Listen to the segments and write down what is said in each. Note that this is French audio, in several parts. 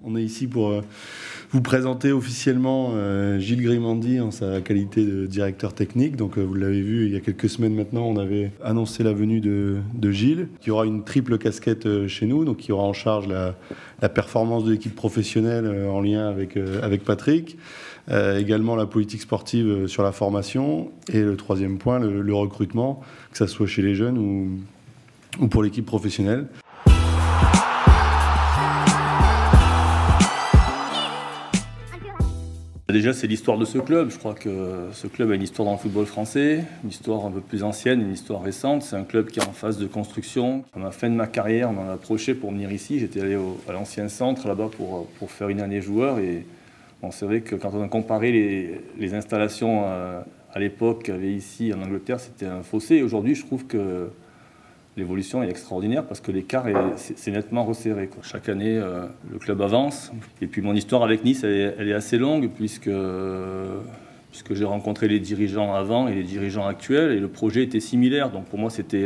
On est ici pour vous présenter officiellement Gilles Grimandi en sa qualité de directeur technique. Donc vous l'avez vu, il y a quelques semaines maintenant, on avait annoncé la venue de Gilles, qui aura une triple casquette chez nous, donc qui aura en charge la performance de l'équipe professionnelle en lien avec Patrick, également la politique sportive sur la formation, et le troisième point, le recrutement, que ce soit chez les jeunes ou pour l'équipe professionnelle. Déjà, c'est l'histoire de ce club. Je crois que ce club a une histoire dans le football français, une histoire un peu plus ancienne, une histoire récente. C'est un club qui est en phase de construction. À la fin de ma carrière, on m'a approché pour venir ici. J'étais allé à l'ancien centre là-bas pour faire une année joueur. Et bon, c'est vrai que quand on a comparé les installations à l'époque qu'il y avait ici en Angleterre, c'était un fossé. Aujourd'hui, je trouve que l'évolution est extraordinaire parce que l'écart c'est nettement resserré, quoi. Chaque année, le club avance. Et puis mon histoire avec Nice, elle est assez longue puisque j'ai rencontré les dirigeants avant et les dirigeants actuels et le projet était similaire. Donc pour moi, c'était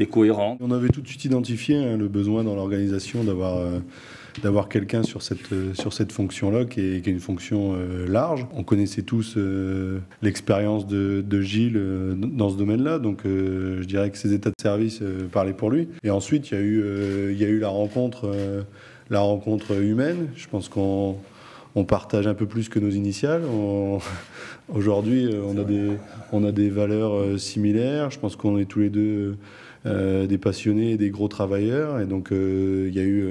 cohérent. On avait tout de suite identifié le besoin dans l'organisation d'avoir quelqu'un sur cette fonction-là, qui est une fonction large. On connaissait tous l'expérience de Gilles dans ce domaine-là, donc je dirais que ses états de service parlaient pour lui. Et ensuite, il y a eu la rencontre humaine. Je pense qu'on partage un peu plus que nos initiales. Aujourd'hui, on a des valeurs similaires. Je pense qu'on est tous les deux des passionnés et des gros travailleurs. Et donc, il y a eu...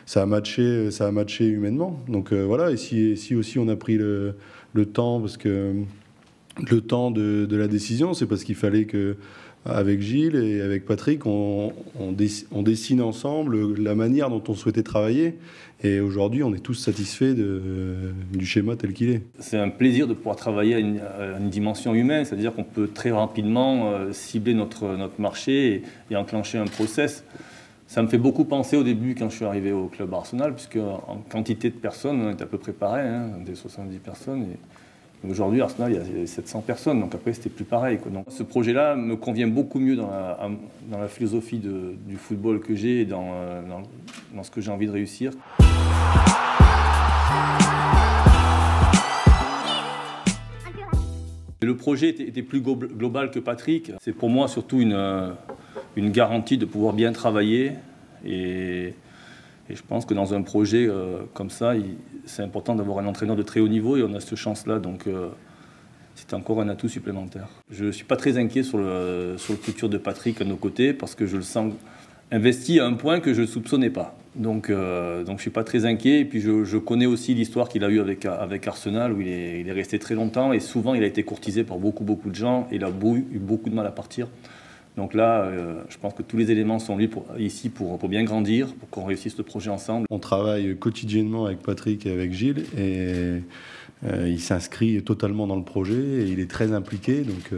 ça a matché humainement. Donc voilà, et si aussi on a pris le temps, parce que le temps de la décision, c'est parce qu'il fallait que, avec Gilles et avec Patrick, on dessine ensemble la manière dont on souhaitait travailler. Et aujourd'hui, on est tous satisfaits du schéma tel qu'il est. C'est un plaisir de pouvoir travailler à une dimension humaine, c'est-à-dire qu'on peut très rapidement cibler notre marché et enclencher un process. Ça me fait beaucoup penser au début quand je suis arrivé au club Arsenal, puisque en quantité de personnes, on est à peu près pareil, des 70 personnes. Et aujourd'hui, Arsenal, il y a 700 personnes, donc après, c'était plus pareil, quoi. Donc, ce projet-là me convient beaucoup mieux dans la philosophie du football que j'ai et dans ce que j'ai envie de réussir. Le projet était plus global que Patrick. C'est pour moi surtout une garantie de pouvoir bien travailler. Et je pense que dans un projet comme ça, c'est important d'avoir un entraîneur de très haut niveau et on a cette chance-là. Donc c'est encore un atout supplémentaire. Je ne suis pas très inquiet sur le futur de Patrick à nos côtés parce que je le sens investi à un point que je ne soupçonnais pas. Donc je ne suis pas très inquiet. Et puis je connais aussi l'histoire qu'il a eue avec Arsenal, où il est resté très longtemps. Et souvent, il a été courtisé par beaucoup de gens. Et il a eu beaucoup de mal à partir. Donc là, je pense que tous les éléments sont ici pour bien grandir, pour qu'on réussisse le projet ensemble. On travaille quotidiennement avec Patrick et avec Gilles. Et il s'inscrit totalement dans le projet et il est très impliqué. Donc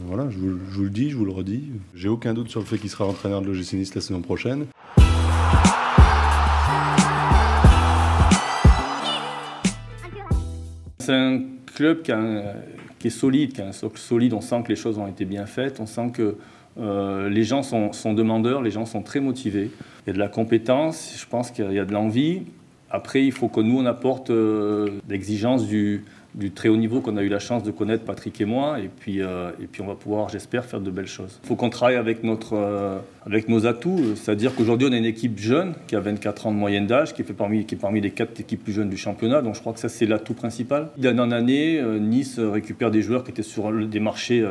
voilà, je vous le dis, je vous le redis. J'ai aucun doute sur le fait qu'il sera l'entraîneur de l'OGC Nice la saison prochaine. C'est un club qui est solide, qui a un socle solide. On sent que les choses ont été bien faites. On sent que les gens sont demandeurs, les gens sont très motivés. Il y a de la compétence, je pense qu'il y a de l'envie. Après, il faut que nous, on apporte l'exigence du très haut niveau qu'on a eu la chance de connaître, Patrick et moi. Et puis on va pouvoir, j'espère, faire de belles choses. Il faut qu'on travaille avec nos atouts. C'est-à-dire qu'aujourd'hui, on a une équipe jeune qui a 24 ans de moyenne d'âge, qui est parmi les 4 équipes plus jeunes du championnat. Donc je crois que ça, c'est l'atout principal. D'année en année, Nice récupère des joueurs qui étaient sur des marchés,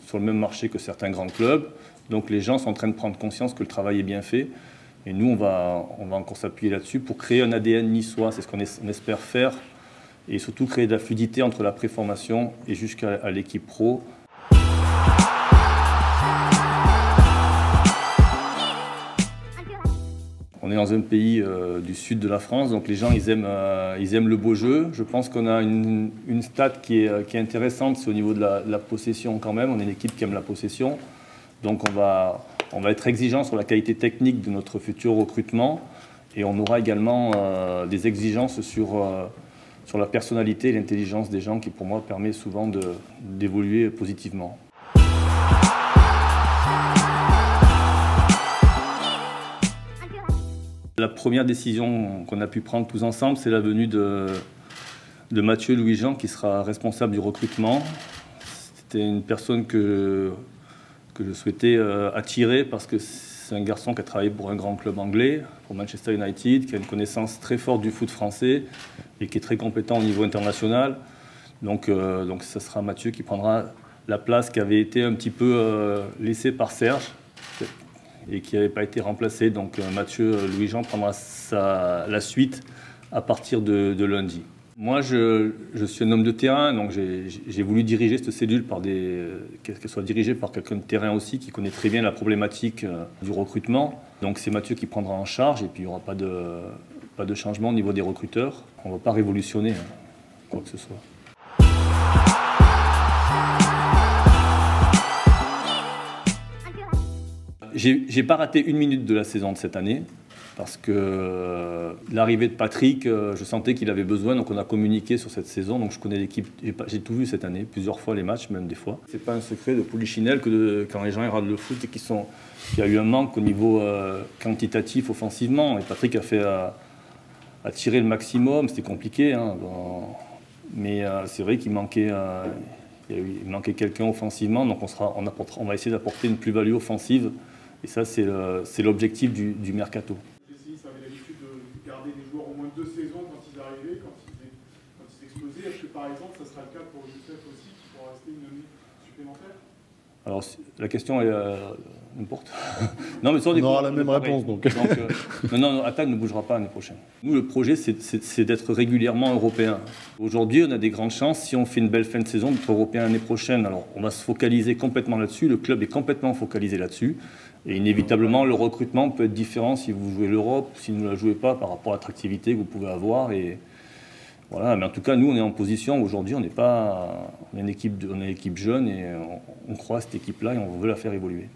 sur le même marché que certains grands clubs. Donc les gens sont en train de prendre conscience que le travail est bien fait. Et nous, on va encore s'appuyer là-dessus pour créer un ADN niçois. C'est ce qu'on espère faire. Et surtout créer de la fluidité entre la préformation et jusqu'à l'équipe pro. On est dans un pays du sud de la France, donc les gens ils aiment le beau jeu. Je pense qu'on a une stat qui est intéressante, c'est au niveau de la possession quand même. On est une équipe qui aime la possession. Donc on va être exigeant sur la qualité technique de notre futur recrutement et on aura également des exigences sur la personnalité et l'intelligence des gens qui pour moi permet souvent d'évoluer positivement. La première décision qu'on a pu prendre tous ensemble, c'est la venue de Mathieu Louis-Jean, qui sera responsable du recrutement. C'était une personne que je souhaitais attirer parce que c'est un garçon qui a travaillé pour un grand club anglais, pour Manchester United, qui a une connaissance très forte du foot français et qui est très compétent au niveau international. Donc ça sera Mathieu qui prendra la place qui avait été un petit peu laissée par Serge et qui n'avait pas été remplacée. Donc Mathieu Louis-Jean prendra la suite à partir de lundi. Moi, je suis un homme de terrain, donc j'ai voulu diriger cette cellule qu'elle soit dirigée par quelqu'un de terrain aussi, qui connaît très bien la problématique du recrutement. Donc c'est Mathieu qui prendra en charge, et puis il n'y aura pas de changement au niveau des recruteurs. On ne va pas révolutionner quoi que ce soit. J'ai pas raté une minute de la saison de cette année. Parce que l'arrivée de Patrick, je sentais qu'il avait besoin, donc on a communiqué sur cette saison. Donc je connais l'équipe, j'ai tout vu cette année, plusieurs fois les matchs, même des fois. C'est pas un secret de Polichinelle que quand les gens regardent le foot et qu'il y a eu un manque au niveau quantitatif offensivement. Et Patrick a tiré le maximum, c'était compliqué. Hein, mais c'est vrai qu'il manquait, il manquait quelqu'un offensivement, donc on va essayer d'apporter une plus-value offensive. Et ça, c'est l'objectif du mercato. Ça avait l'habitude de garder des joueurs au moins 2 saisons quand ils arrivaient, quand ils explosaient. Est-ce que par exemple, ça sera le cas pour Youssef aussi, qui pourra rester une année supplémentaire? Alors la question est n'importe. Non, mais ça, on aura la même réponse. Donc non, Atal ne bougera pas l'année prochaine. Nous, le projet, c'est d'être régulièrement européen. Aujourd'hui, on a des grandes chances, si on fait une belle fin de saison, d'être européen l'année prochaine. Alors on va se focaliser complètement là-dessus. Le club est complètement focalisé là-dessus. Et inévitablement, le recrutement peut être différent si vous jouez l'Europe, si vous ne la jouez pas par rapport à l'attractivité que vous pouvez avoir. Et voilà. Mais en tout cas, nous, on est en position. Aujourd'hui, on est une équipe jeune et on croit à cette équipe-là et on veut la faire évoluer.